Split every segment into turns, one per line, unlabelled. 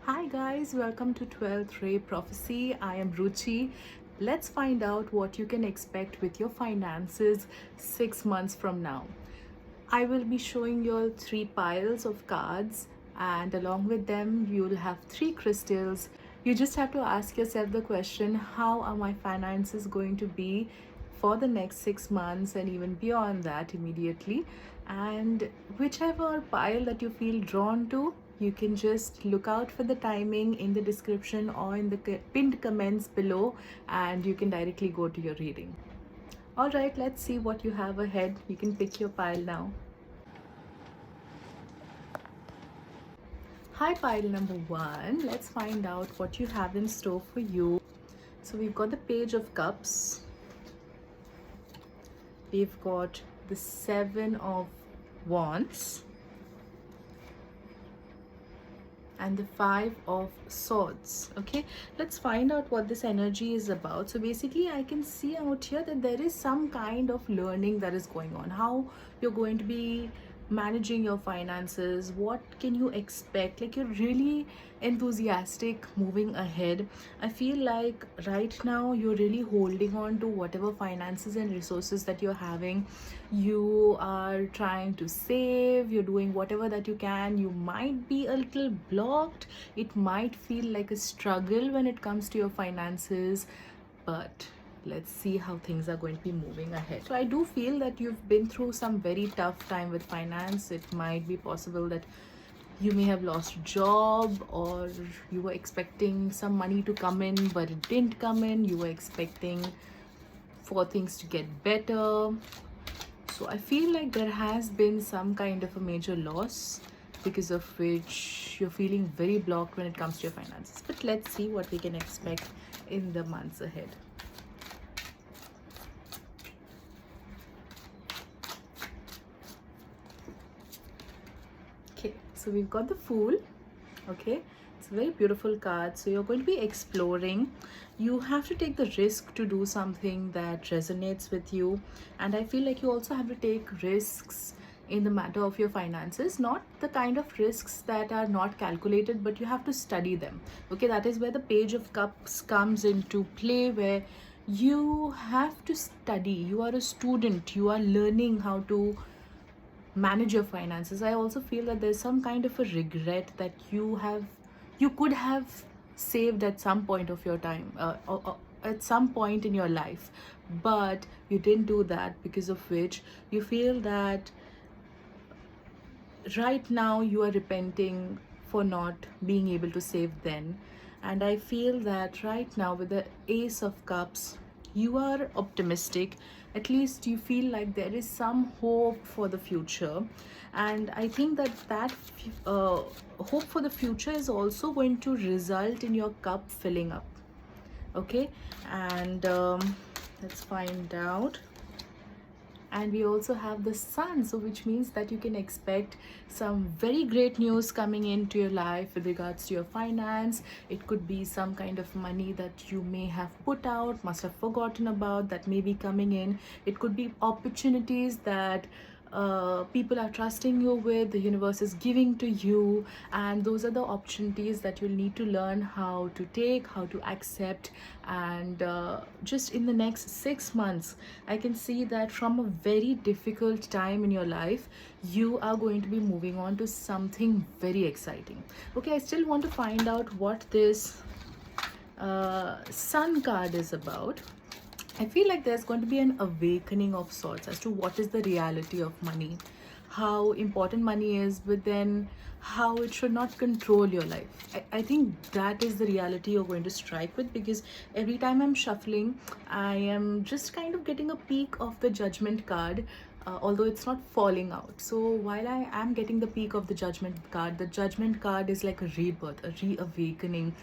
Hi guys, welcome to 12th Ray Prophecy. I am Ruchi. Let's find out what you can expect with your finances 6 months from now. I will be showing you all 3 piles of cards, and along with them you'll have 3 crystals. You just have to ask yourself the question, how are my finances going to be for the next 6 months and even beyond that immediately? And whichever pile that you feel drawn to, you can just look out for the timing in the description or in the pinned comments below, and you can directly go to your reading. All right, let's see what you have ahead. You can pick your pile now. Hi, pile number 1. Let's find out what you have in store for you. So we've got the Page of Cups. We've got the 7 of Wands. And the 5 of Swords. Okay, let's find out what this energy is about. So basically I can see out here that there is some kind of learning that is going on, how you're going to be managing your finances, what can you expect. Like, you're really enthusiastic moving ahead. I feel like right now you're really holding on to whatever finances and resources that you're having. You are trying to save, you're doing whatever that you can. You might be a little blocked, it might feel like a struggle when it comes to your finances, but let's see how things are going to be moving ahead. So I do feel that you've been through some very tough time with finance. It might be possible that you may have lost a job, or you were expecting some money to come in but it didn't come in. You were expecting for things to get better. So I feel like there has been some kind of a major loss, because of which you're feeling very blocked when it comes to your finances. But let's see what we can expect in the months ahead. Okay, so we've got the Fool. Okay, it's a very beautiful card. So you're going to be exploring. You have to take the risk to do something that resonates with you, and I feel like you also have to take risks in the matter of your finances, not the kind of risks that are not calculated, but you have to study them. Okay, that is where the Page of Cups comes into play, where you have to study. You are a student, you are learning how to manage your finances. I also feel that there's some kind of a regret that you could have saved at some point of your time, or at some point in your life, but you didn't do that, because of which you feel that right now you are repenting for not being able to save then. And I feel that right now with the Ace of Cups, you are optimistic. At least you feel like there is some hope for the future, and I think that hope for the future is also going to result in your cup filling up. Okay, and let's find out. And we also have the Sun, so which means that you can expect some very great news coming into your life with regards to your finance. It could be some kind of money that you may have put out, must have forgotten about, that may be coming in. It could be opportunities that people are trusting you with, the universe is giving to you, and those are the opportunities that you'll need to learn how to take, how to accept. And just in the next 6 months, I can see that from a very difficult time in your life, you are going to be moving on to something very exciting. Okay, I still want to find out what this Sun card is about. I feel like there's going to be an awakening of sorts as to what is the reality of money, how important money is, but then how it should not control your life. I think that is the reality you're going to strike with, because every time I'm shuffling, I am just kind of getting a peek of the Judgment card. Although it's not falling out. So while I am getting the peak of the Judgment card, the Judgment card is like a rebirth, a reawakening,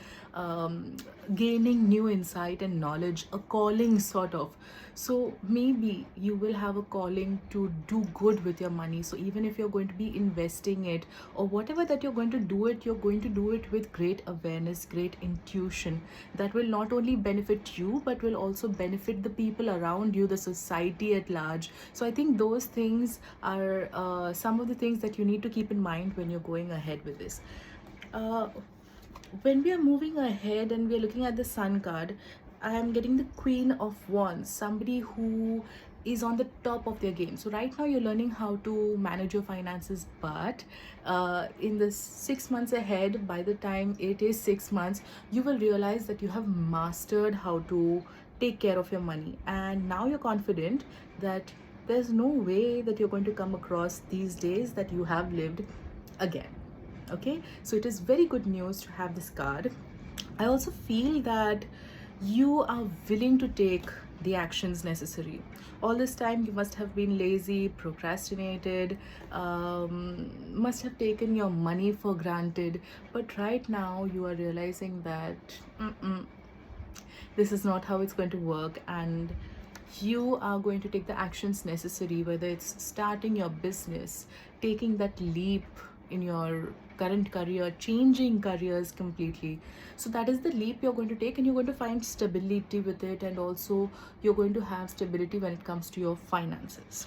gaining new insight and knowledge, a calling sort of. So maybe you will have a calling to do good with your money. So even if you're going to be investing it, or whatever that you're going to do it, you're going to do it with great awareness, great intuition, that will not only benefit you, but will also benefit the people around you, the society at large. So I think those things are some of the things that you need to keep in mind when you're going ahead with this. when we are moving ahead and we are looking at the sun card, I am getting the Queen of Wands, somebody who is on the top of their game. So right now you're learning how to manage your finances, but in the 6 months ahead, by the time it is 6 months, you will realize that you have mastered how to take care of your money, and now you're confident that there's no way that you're going to come across these days that you have lived again. Okay, so it is very good news to have this card. I also feel that you are willing to take the actions necessary. All this time you must have been lazy, procrastinated, must have taken your money for granted, but right now you are realizing that this is not how it's going to work, and you are going to take the actions necessary, whether it's starting your business, taking that leap in your current career, changing careers completely. So that is the leap you're going to take, and you're going to find stability with it, and also you're going to have stability when it comes to your finances.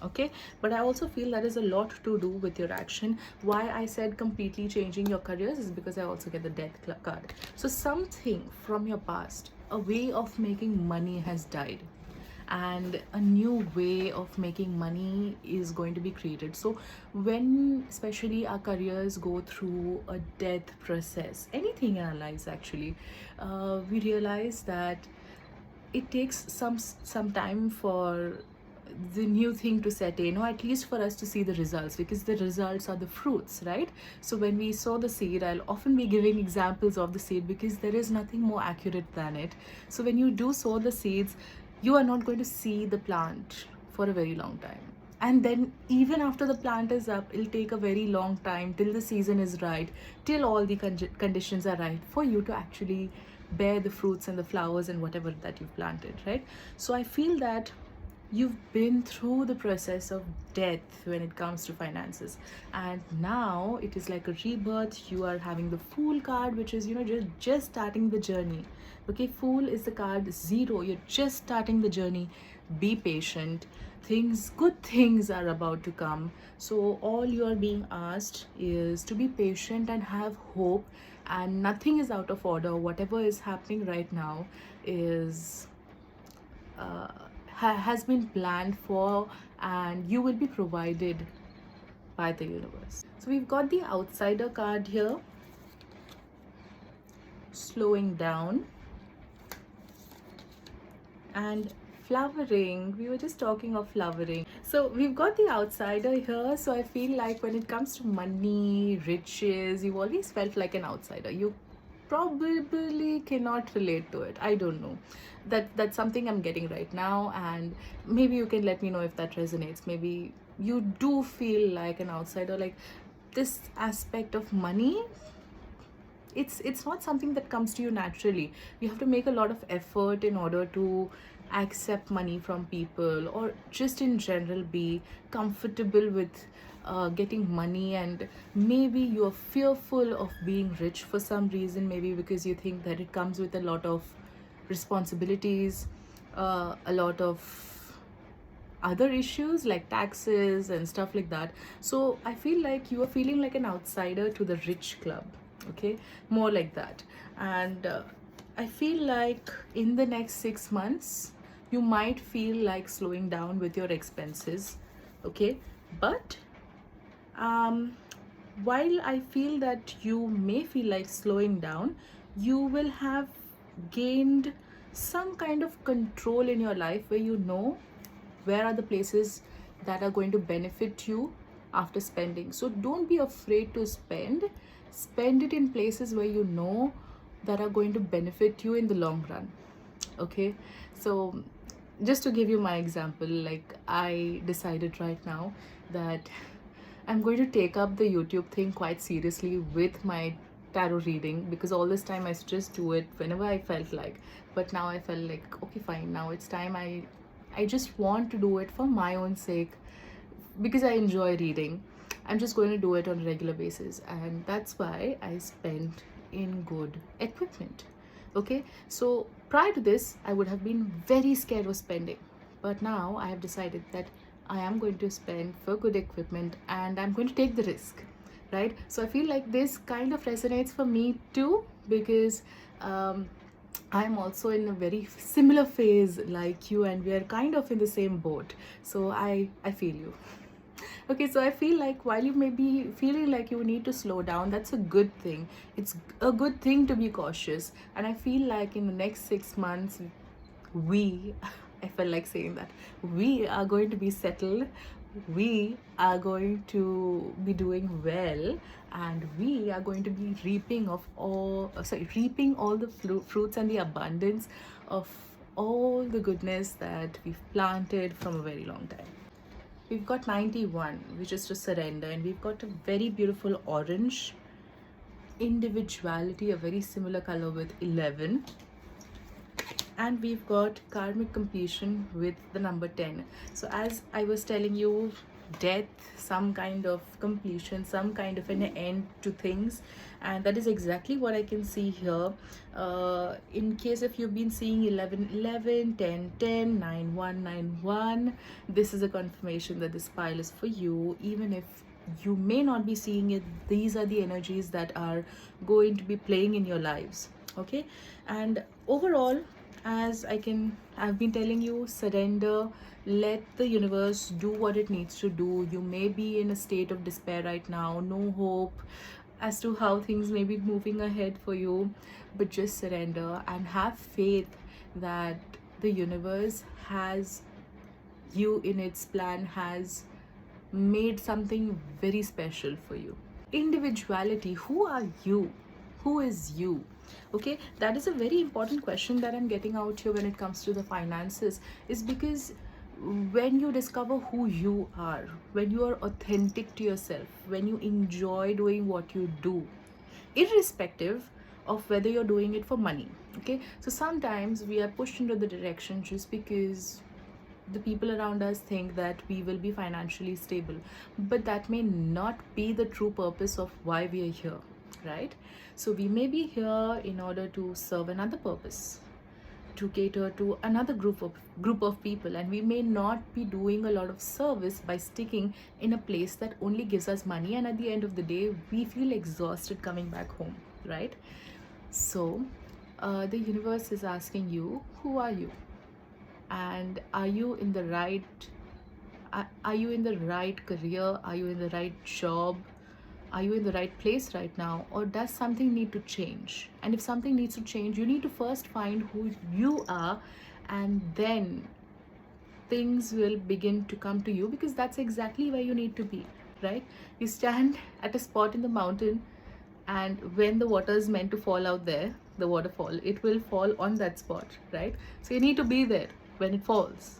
Okay, but I also feel that is a lot to do with your action. Why I said completely changing your careers is because I also get the death card. So something from your past, a way of making money has died, and a new way of making money is going to be created. So when especially our careers go through a death process, anything in our lives actually, we realize that it takes some time for the new thing to set in, or at least for us to see the results, because the results are the fruits, right? So when we sow the seed, I'll often be giving examples of the seed because there is nothing more accurate than it. So when you do sow the seeds, you are not going to see the plant for a very long time, and then even after the plant is up, it'll take a very long time till the season is right, till all the conditions are right for you to actually bear the fruits and the flowers and whatever that you've planted, right? So I feel that you've been through the process of death when it comes to finances, and now it is like a rebirth. You are having the Fool card, which is, just starting the journey. Okay, Fool is the card zero. You're just starting the journey. Be patient. Good things are about to come. So all you are being asked is to be patient and have hope, and nothing is out of order. Whatever is happening right now is uh, has been planned for, and you will be provided by the universe. So we've got the Outsider card here, slowing down, and flowering. We were just talking of flowering. So we've got the Outsider here. So I feel like when it comes to money, riches, you've always felt like an outsider. You probably cannot relate to it. I don't know. That's something I'm getting right now, and maybe you can let me know if that resonates. Maybe you do feel like an outsider, like this aspect of money, it's not something that comes to you naturally. You have to make a lot of effort in order to accept money from people, or just in general be comfortable with getting money. And maybe you're fearful of being rich for some reason, maybe because you think that it comes with a lot of responsibilities, a lot of other issues like taxes and stuff like that. So I feel like you are feeling like an outsider to the rich club. Okay, more like that. And I feel like in the next 6 months you might feel like slowing down with your expenses. Okay, but um while I feel that you may feel like slowing down, you will have gained some kind of control in your life, where you know where are the places that are going to benefit you after spending. So don't be afraid to spend it in places where you know that are going to benefit you in the long run. Okay, so just to give you my example, like I decided right now that I'm going to take up the YouTube thing quite seriously with my tarot reading, because all this time I used to just do it whenever I felt like. But now I felt like, okay, fine, now it's time. I just want to do it for my own sake, because I enjoy reading. I'm just going to do it on a regular basis, and that's why I spent in good equipment. Okay, so prior to this, I would have been very scared of spending, but now I have decided that I am going to spend for good equipment, and I'm going to take the risk. right? So I feel like this kind of resonates for me too, because I'm also in a very similar phase like you, and we are kind of in the same boat. So I feel you. Okay, so I feel like while you may be feeling like you need to slow down, that's a good thing. It's a good thing to be cautious. And I feel like in the next 6 months, we, I felt like saying that, we are going to be settled. We are going to be doing well, and we are going to be reaping all the fruits and the abundance of all the goodness that we've planted from a very long time. We've got 91, which is to surrender, and we've got a very beautiful orange individuality, a very similar color with 11. And we've got karmic completion with the number 10. So as I was telling you, death, some kind of completion, some kind of an end to things, and that is exactly what I can see here. In case if you've been seeing 11 11, 10 10, 9 1 9 1, this is a confirmation that this pile is for you. Even if you may not be seeing it, these are the energies that are going to be playing in your lives. Okay, and overall, as I've been telling you, surrender, let the universe do what it needs to do. You may be in a state of despair right now, no hope as to how things may be moving ahead for you, but just surrender and have faith that the universe has you in its plan, has made something very special for you. Individuality, who are you? Who is you? Okay, that is a very important question that I'm getting out here when it comes to the finances, is because when you discover who you are, when you are authentic to yourself, when you enjoy doing what you do, irrespective of whether you're doing it for money. Okay, so sometimes we are pushed into the direction just because the people around us think that we will be financially stable, but that may not be the true purpose of why we are here, right? So we may be here in order to serve another purpose, to cater to another group of people, and we may not be doing a lot of service by sticking in a place that only gives us money, and at the end of the day we feel exhausted coming back home, right? So the universe is asking you, who are you? And are you in the right career? Are you in the right job? Are you in the right place right now, or does something need to change? And if something needs to change, you need to first find who you are, and then things will begin to come to you, because that's exactly where you need to be, right? You stand at a spot in the mountain, and when the water is meant to fall out there, the waterfall, it will fall on that spot, right? So you need to be there when it falls.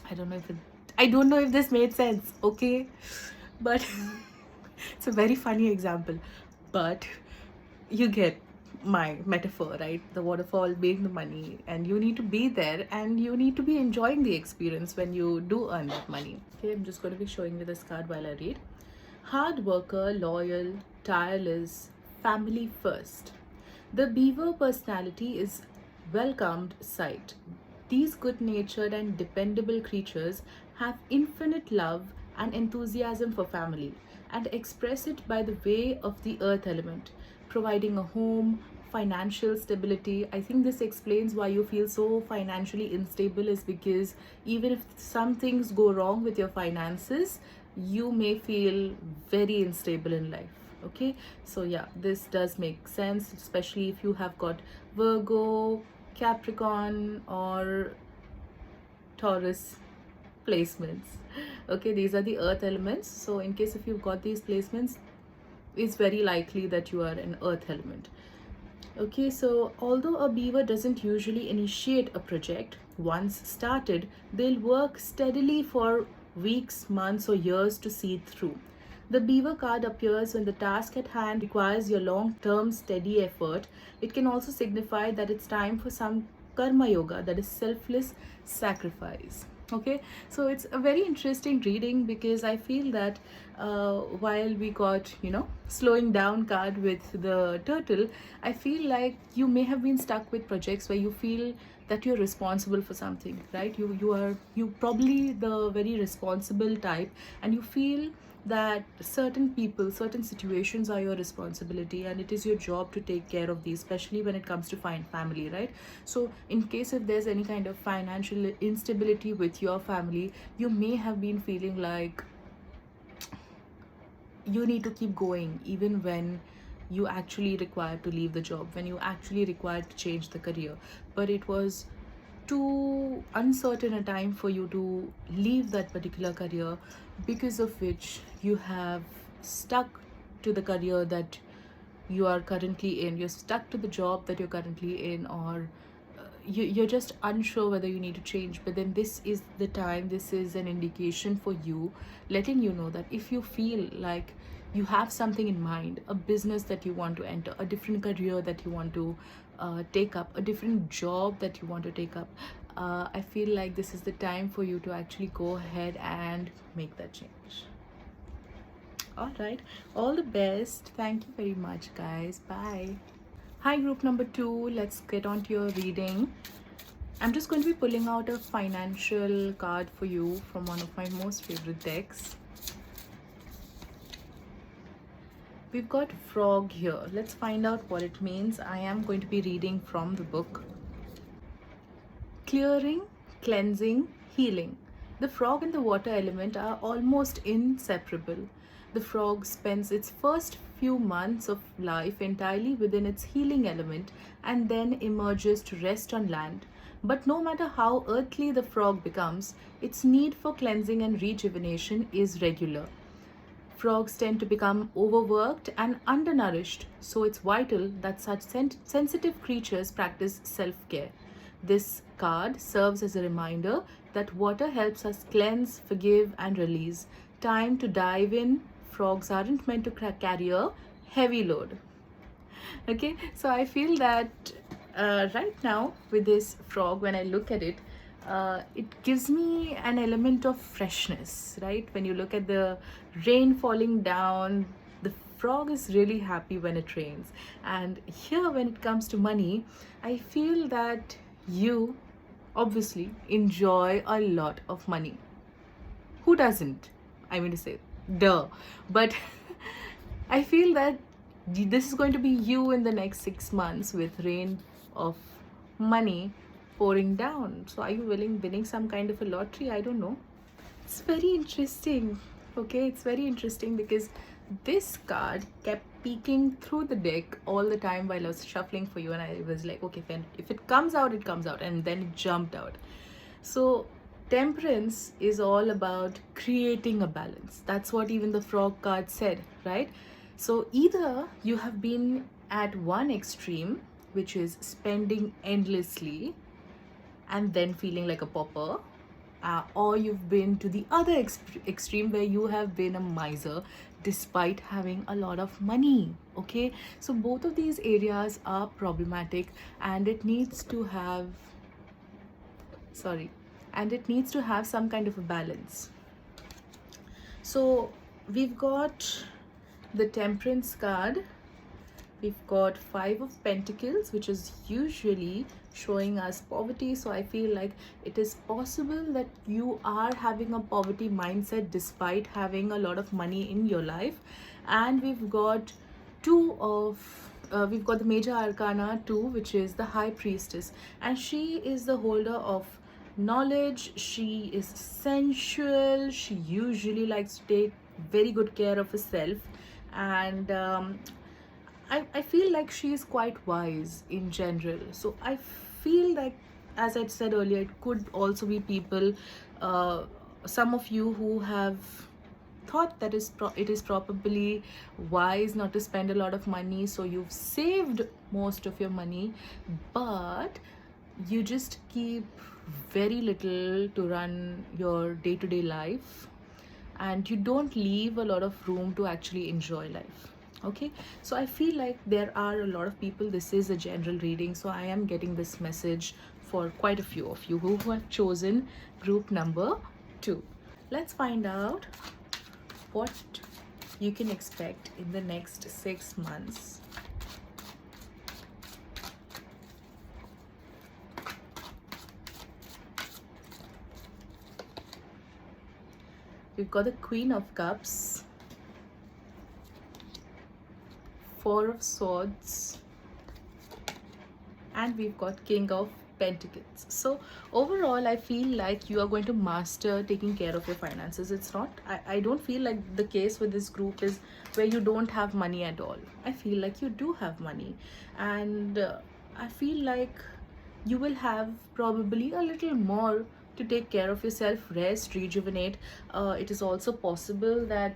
I don't know if this made sense, okay? But it's a very funny example, but you get my metaphor, right? The waterfall being the money, and you need to be there, and you need to be enjoying the experience when you do earn that money. Okay, I'm just going to be showing you this card while I read. Hard worker, loyal, tireless, family first. The beaver personality is welcomed sight. These good-natured and dependable creatures have infinite love and enthusiasm for family, and express it by the way of the earth element, providing a home, financial stability. I think this explains why you feel so financially unstable, is because even if some things go wrong with your finances, you may feel very unstable in life. Okay, so yeah, this does make sense, especially if you have got Virgo, Capricorn, or Taurus placements. Okay, these are the earth elements, so in case if you've got these placements, it's very likely that you are an earth element. Okay, so although a beaver doesn't usually initiate a project, once started, they'll work steadily for weeks, months, or years to see it through. The beaver card appears when the task at hand requires your long-term steady effort. It can also signify that it's time for some karma yoga, that is selfless sacrifice. Okay, so it's a very interesting reading, because I feel that while we got, slowing down card with the turtle, I feel like you may have been stuck with projects where you feel that you're responsible for something, right? You probably the very responsible type, and you feel that certain people, certain situations are your responsibility, and it is your job to take care of these, especially when it comes to find family, right? So in case if there's any kind of financial instability with your family, you may have been feeling like you need to keep going even when you actually required to leave the job, when you actually required to change the career, but it was too uncertain a time for you to leave that particular career, because of which you have stuck to the career that you are currently in, you're stuck to the job that you're currently in, or you're just unsure whether you need to change. But then this is the time, this is an indication for you, letting you know that if you feel like you have something in mind, a business that you want to enter, a different career that you want to take up, a different job that you want to take up, I feel like this is the time for you to actually go ahead and make that change. All right, all the best. Thank you very much, guys. Bye. Hi, group number 2. Let's get on to your reading. I'm just going to be pulling out a financial card for you from one of my most favorite decks. We've got frog here. Let's find out what it means. I am going to be reading from the book. Clearing, cleansing, healing. The frog and the water element are almost inseparable. The frog spends its first few months of life entirely within its healing element and then emerges to rest on land. But no matter how earthly the frog becomes, its need for cleansing and rejuvenation is regular. Frogs tend to become overworked and undernourished, so it's vital that such sensitive creatures practice self-care. This card serves as a reminder that water helps us cleanse, forgive, and release. Time to dive in. Frogs aren't meant to carry a heavy load. Okay, so I feel that right now with this frog, when I look at it, it gives me an element of freshness, right? When you look at the rain falling down, the frog is really happy when it rains. And here, when it comes to money, I feel that you obviously enjoy a lot of money. Who doesn't? I mean to say, duh. But I feel that this is going to be you in the next 6 months with rain of money pouring down. So are you winning some kind of a lottery? I don't know. It's very interesting. Okay, it's very interesting because this card kept peeking through the deck all the time while I was shuffling for you, and I was like, okay, if it comes out, it comes out, and then it jumped out. So temperance is all about creating a balance. That's what even the frog card said, right? So either you have been at one extreme, which is spending endlessly and then feeling like a pauper, or you've been to the other extreme where you have been a miser despite having a lot of money. Okay, so both of these areas are problematic, and it needs to have some kind of a balance. So we've got the temperance card. We've got 5 of Pentacles, which is usually showing us poverty. So I feel like it is possible that you are having a poverty mindset despite having a lot of money in your life. And we've got we've got the major arcana 2, which is the High Priestess, and she is the holder of knowledge. She is sensual. She usually likes to take very good care of herself, and I feel like she is quite wise in general. So I feel like, as I said earlier, it could also be people, some of you who have thought that it is probably wise not to spend a lot of money, so you've saved most of your money, but you just keep very little to run your day-to-day life, and you don't leave a lot of room to actually enjoy life. Okay, so I feel like there are a lot of people. This is a general reading, so I am getting this message for quite a few of you who have chosen group number 2. Let's find out what you can expect in the next 6 months. We've got the Queen of Cups. Four of Swords, and we've got King of Pentacles. So overall, I feel like you are going to master taking care of your finances. It's not, I don't feel like the case with this group is where you don't have money at all. I feel like you do have money, and I feel like you will have probably a little more to take care of yourself, rest, rejuvenate. It is also possible that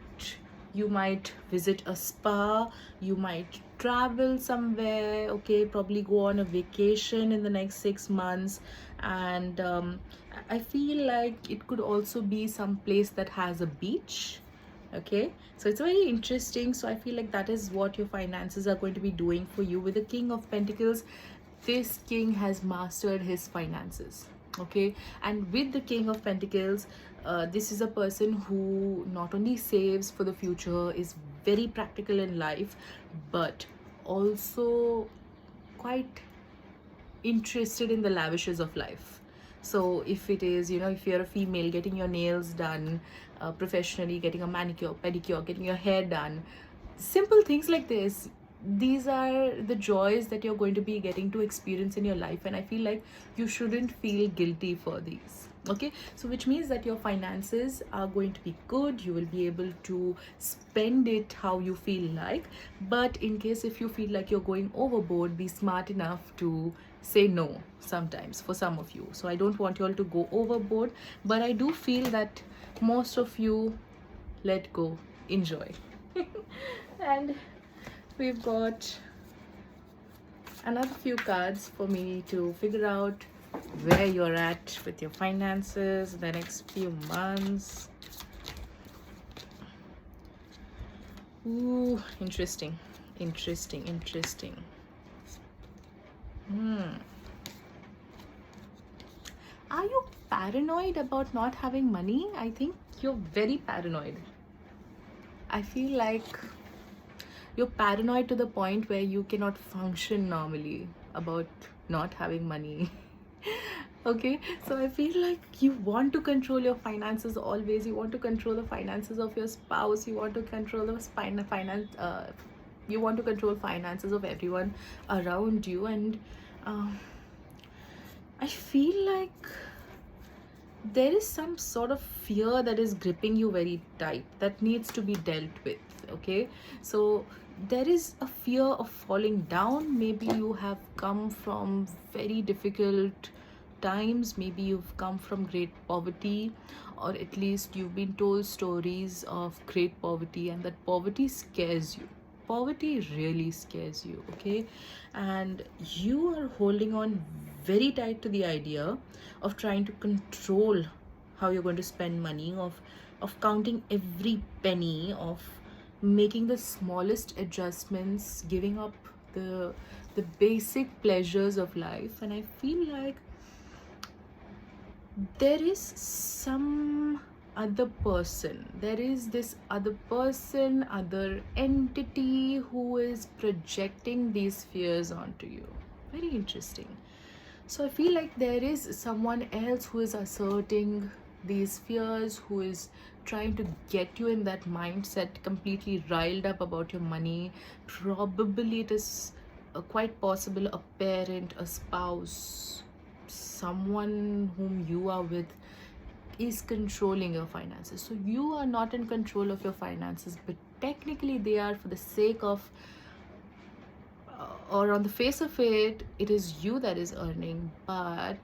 you might visit a spa, you might travel somewhere, okay, probably go on a vacation in the next 6 months. And I feel like it could also be some place that has a beach. Okay, so it's very interesting. So I feel like that is what your finances are going to be doing for you. With the King of Pentacles, this king has mastered his finances. Okay, and with the King of Pentacles, this is a person who not only saves for the future, is very practical in life, but also quite interested in the lavishes of life. So if it is, you know, if you're a female, getting your nails done professionally, getting a manicure, pedicure, getting your hair done, simple things like this, these are the joys that you're going to be getting to experience in your life, and I feel like you shouldn't feel guilty for these. Okay, so which means that your finances are going to be good, you will be able to spend it how you feel like. But in case if you feel like you're going overboard, be smart enough to say no sometimes for some of you. So I don't want you all to go overboard, but I do feel that most of you let go, enjoy. And we've got another few cards for me to figure out where you're at with your finances the next few months. Ooh, interesting. Are you paranoid about not having money? I think you're very paranoid. I feel like you're paranoid to the point where you cannot function normally about not having money. Okay, so I feel like you want to control your finances always. You want to control the finances of your spouse. You want to control the you want to control finances of everyone around you. And I feel like there is some sort of fear that is gripping you very tight that needs to be dealt with. Okay, so there is a fear of falling down. Maybe you have come from very difficult times, maybe you've come from great poverty, or at least you've been told stories of great poverty, and that poverty scares you. Poverty really scares you. Okay, and you are holding on very tight to the idea of trying to control how you're going to spend money, of counting every penny, of making the smallest adjustments, giving up the basic pleasures of life. And I feel like there is some other person, there is this other person, other entity who is projecting these fears onto you. Very interesting. So I feel like there is someone else who is asserting these fears, who is trying to get you in that mindset, completely riled up about your money. Probably it is quite possible a parent, a spouse, someone whom you are with is controlling your finances. So you are not in control of your finances, but technically they are, for the sake of or on the face of it, it is you that is earning, but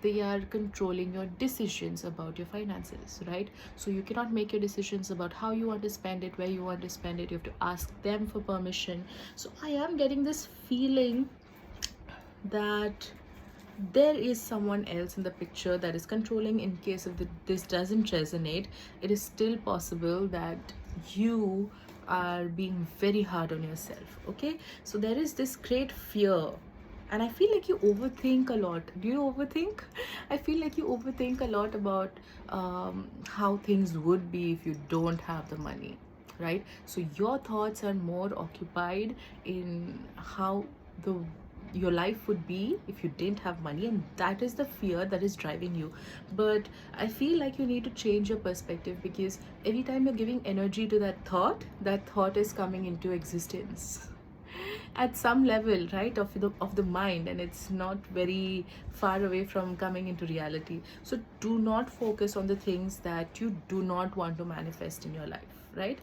they are controlling your decisions about your finances, right? So you cannot make your decisions about how you want to spend it, where you want to spend it. You have to ask them for permission. So I am getting this feeling that there is someone else in the picture that is controlling. In case if this doesn't resonate, it is still possible that you are being very hard on yourself. Okay, so there is this great fear, and I feel like you overthink a lot. Do you overthink? I feel like you overthink a lot about how things would be if you don't have the money, right? So your thoughts are more occupied in how the your life would be if you didn't have money, and that is the fear that is driving you. But I feel like you need to change your perspective, because every time you're giving energy to that thought is coming into existence at some level, right, of the mind, and it's not very far away from coming into reality. So do not focus on the things that you do not want to manifest in your life, right?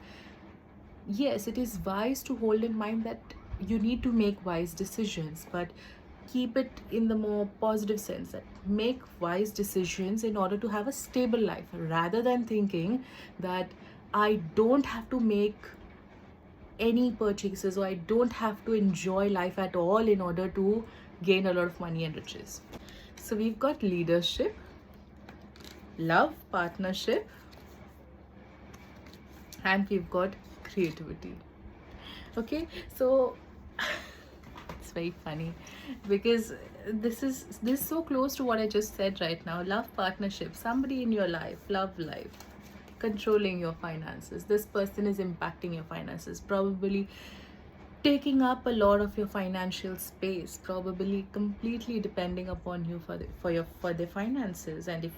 Yes, it is wise to hold in mind that you need to make wise decisions, but keep it in the more positive sense, that make wise decisions in order to have a stable life, rather than thinking that I don't have to make any purchases, or I don't have to enjoy life at all in order to gain a lot of money and riches. So we've got leadership, love, partnership, and we've got creativity. Okay, so it's very funny because this is so close to what I just said right now. Love, partnership, somebody in your life, love life, controlling your finances. This person is impacting your finances, probably taking up a lot of your financial space, probably completely depending upon you for their finances. And if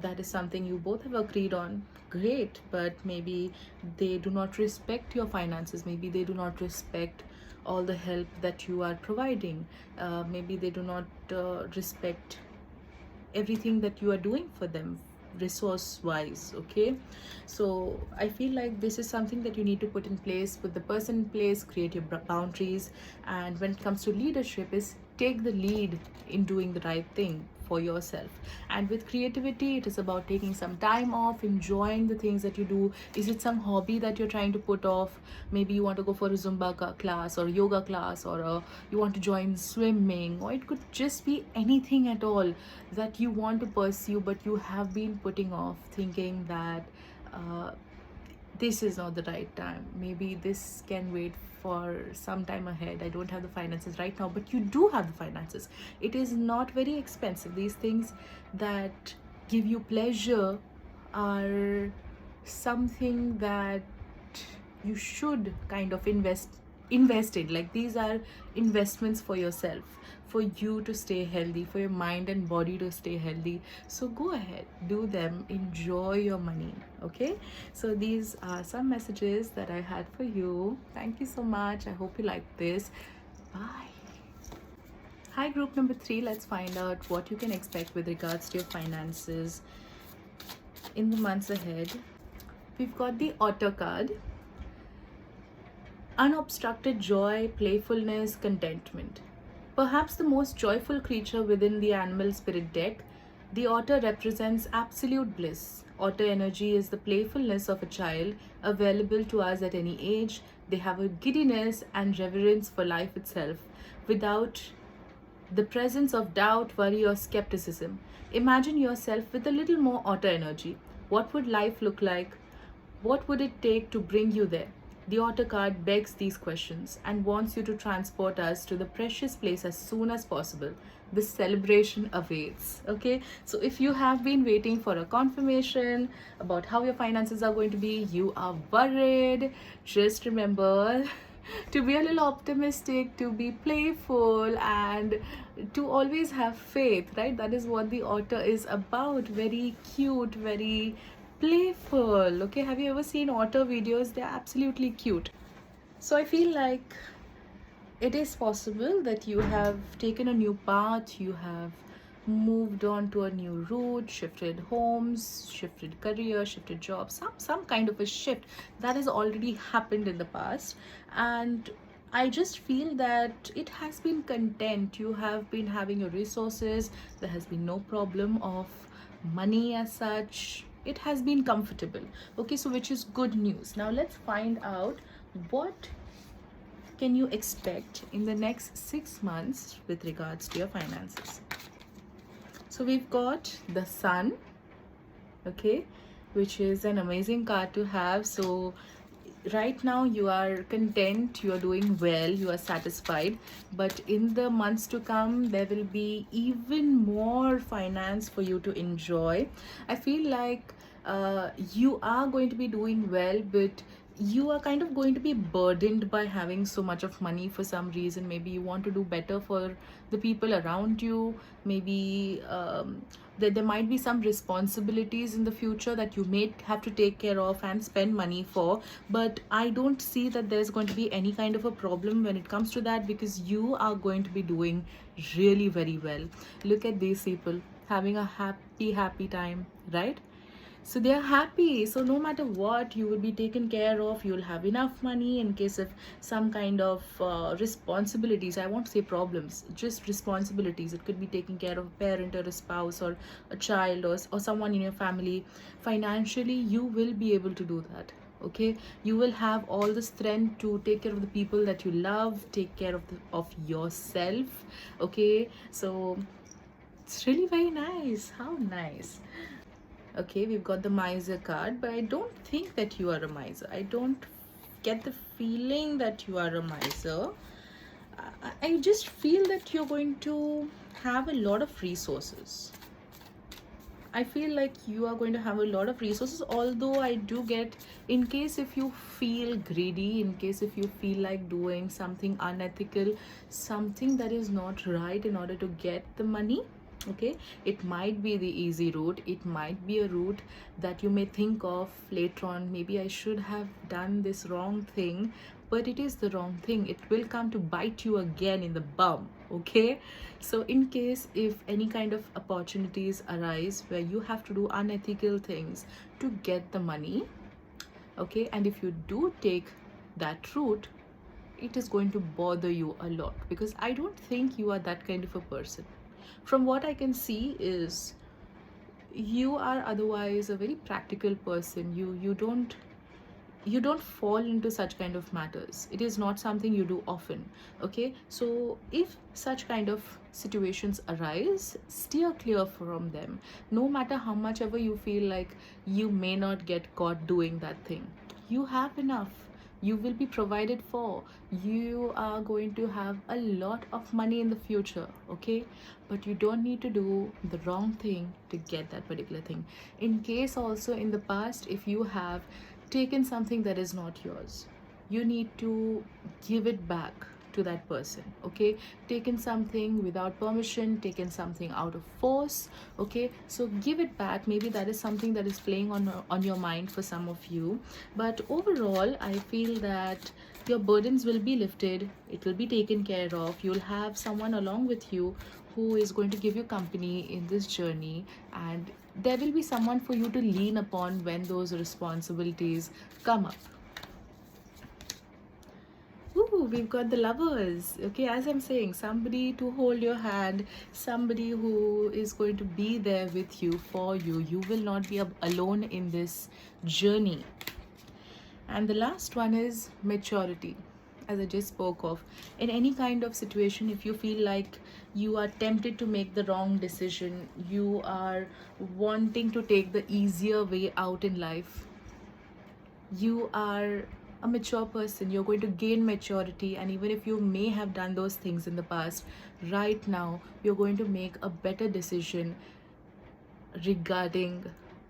that is something you both have agreed on, great. But maybe they do not respect your finances, maybe they do not respect all the help that you are providing, maybe they do not respect everything that you are doing for them resource wise. Okay, so I feel like this is something that you need to put in place, put the person in place, create your boundaries. And when it comes to leadership, is take the lead in doing the right thing for yourself. And with creativity, it is about taking some time off, enjoying the things that you do. Is it some hobby that you're trying to put off? Maybe you want to go for a Zumba class or yoga class, or you want to join swimming, or it could just be anything at all that you want to pursue, but you have been putting off, thinking that uh, this is not the right time, maybe this can wait for some time ahead, I don't have the finances right now. But you do have the finances, it is not very expensive. These things that give you pleasure are something that you should kind of invest in. Like, these are investments for yourself, for you to stay healthy, for your mind and body to stay healthy. So go ahead, do them, enjoy your money. Okay, so these are some messages that I had for you. Thank you so much, I hope you liked this. Bye. Hi, group number 3. Let's find out what you can expect with regards to your finances in the months ahead. We've got the Otter card. Unobstructed joy, playfulness, contentment. Perhaps the most joyful creature within the animal spirit deck, the otter represents absolute bliss. Otter energy is the playfulness of a child, available to us at any age. They have a giddiness and reverence for life itself, without the presence of doubt, worry, or skepticism. Imagine yourself with a little more otter energy. What would life look like? What would it take to bring you there? The Otter card begs these questions and wants you to transport us to the precious place as soon as possible. The celebration awaits. Okay, so if you have been waiting for a confirmation about how your finances are going to be, you are worried, just remember to be a little optimistic, to be playful, and to always have faith, right? That is what the otter is about. Very cute, very playful. Okay, have you ever seen otter videos? They're absolutely cute. So I feel like it is possible that you have taken a new path, you have moved on to a new route, shifted homes, shifted career, shifted jobs, some kind of a shift that has already happened in the past. And I just feel that it has been content. You have been having your resources, there has been no problem of money as such. It has been comfortable. Okay, so which is good news. Now let's find out what can you expect in the next 6 months with regards to your finances. So we've got the Sun, okay, which is an amazing card to have. So right now you are content, you are doing well, you are satisfied, but in the months to come there will be even more finance for you to enjoy. I feel like you are going to be doing well, but you are kind of going to be burdened by having so much of money for some reason. Maybe you want to do better for the people around you. Maybe there might be some responsibilities in the future that you may have to take care of and spend money for. But I don't see that there's going to be any kind of a problem when it comes to that, because you are going to be doing really very well. Look at these people having a happy time, right? So they are happy, so no matter what, you will be taken care of. You'll have enough money in case of some kind of responsibilities. I won't say problems, just responsibilities. It could be taking care of a parent or a spouse or a child, or someone in your family. Financially, you will be able to do that. Okay, you will have all the strength to take care of the people that you love, take care of yourself. Okay, so it's really very nice. How nice. Okay, we've got the miser card, but I don't think that you are a miser. I don't get the feeling that you are a miser. I just feel that you're going to have a lot of resources. I feel like you are going to have a lot of resources, although I do get, in case if you feel greedy, in case if you feel like doing something unethical, something that is not right in order to get the money. Okay, it might be the easy route. It might be a route that you may think of later on. Maybe I should have done this wrong thing, but it is the wrong thing. It will come to bite you again in the bum. Okay, so in case if any kind of opportunities arise where you have to do unethical things to get the money, okay, and if you do take that route, it is going to bother you a lot, because I don't think you are that kind of a person. From what I can see is you are otherwise a very practical person. You don't fall into such kind of matters. It is not something you do often. Okay, so if such kind of situations arise, steer clear from them. No matter how much ever you feel like you may not get caught doing that thing, you have enough. You will be provided for. You are going to have a lot of money in the future. Okay, but you don't need to do the wrong thing to get that particular thing. In case also in the past, if you have taken something that is not yours, you need to give it back to that person. Okay, taken something without permission, taken something out of force. Okay, so give it back. Maybe that is something that is playing on your mind for some of you, but overall I feel that your burdens will be lifted. It will be taken care of. You'll have someone along with you who is going to give you company in this journey, and there will be someone for you to lean upon when those responsibilities come up. Ooh, we've got the lovers. Okay, as I'm saying, somebody to hold your hand, somebody who is going to be there with you, for you. You will not be alone in this journey. And the last one is maturity, as I just spoke of. In any kind of situation, if you feel like you are tempted to make the wrong decision, you are wanting to take the easier way out in life, you are a mature person. You're going to gain maturity, and even if you may have done those things in the past, right now you're going to make a better decision regarding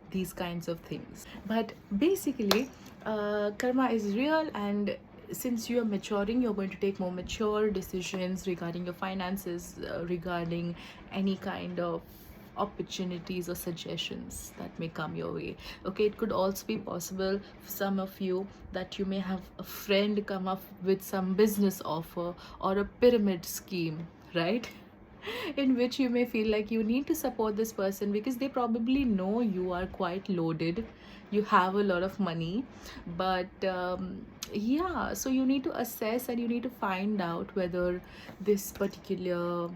these kinds of things. But basically, karma is real, and since you are maturing, you're going to take more mature decisions regarding your finances, regarding any kind of opportunities or suggestions that may come your way. Okay, it could also be possible for some of you that you may have a friend come up with some business offer or a pyramid scheme, right? In which you may feel like you need to support this person because they probably know you are quite loaded, you have a lot of money. But yeah, so you need to assess and you need to find out whether this particular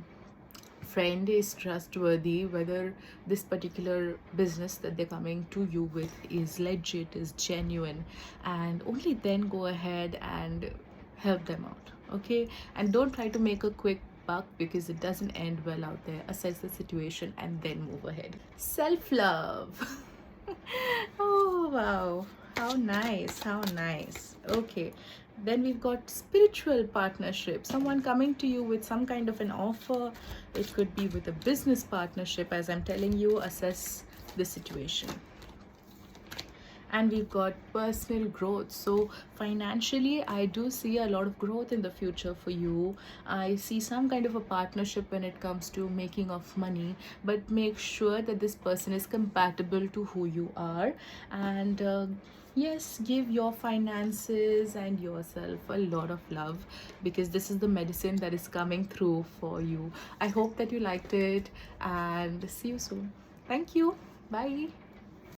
friend is trustworthy, whether this particular business that they're coming to you with is legit, is genuine, and only then go ahead and help them out. Okay, and don't try to make a quick buck, because it doesn't end well out there. Assess the situation and then move ahead. Self-love. Oh wow, how nice, how nice. Okay, then we've got spiritual partnership, someone coming to you with some kind of an offer. It could be with a business partnership. As I'm telling you, assess the situation. and we've got personal growth. So financially, I do see a lot of growth in the future for you. I see some kind of a partnership when it comes to making of money, but make sure that this person is compatible to who you are. And yes, give your finances and yourself a lot of love, because this is the medicine that is coming through for you. I hope that you liked it, and see you soon. Thank you. Bye.